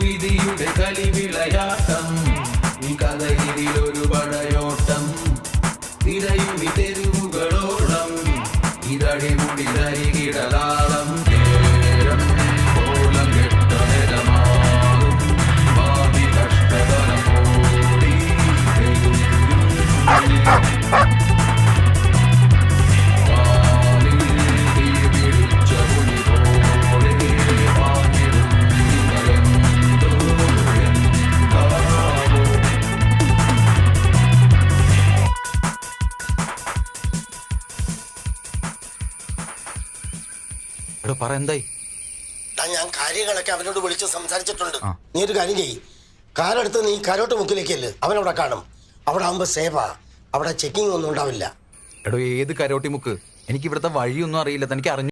വിധിയുടെ കളിവിളയാട്ടം, കഥയിലൊരു പടയോട്ടം, തിരയുമി തെരുവുകളോളം, ഇതടിമുടിതരികിടലാളം, കോലം കെട്ട നിലമാറും ഭാവി കഷ്ടതലം ഓടി പറ എന്തായി? ഞാൻ കാര്യങ്ങളൊക്കെ അവനോട് വിളിച്ച് സംസാരിച്ചിട്ടുണ്ട്. നീ ഒരു കാര്യം ചെയ്യ്, കാലെടുത്ത് നീ കരോട്ട് മുക്കിലേക്കല്ലേ, അവനവിടെ കാണും. അവിടെ ആകുമ്പോ സേവാ, അവിടെ ചെക്കിംഗ് ഒന്നും ഉണ്ടാവില്ല. എടോ ഏത് കരോട്ടി മുക്ക്? എനിക്ക് ഇവിടുത്തെ വഴിയൊന്നും അറിയില്ല, തനിക്ക് അറിഞ്ഞു.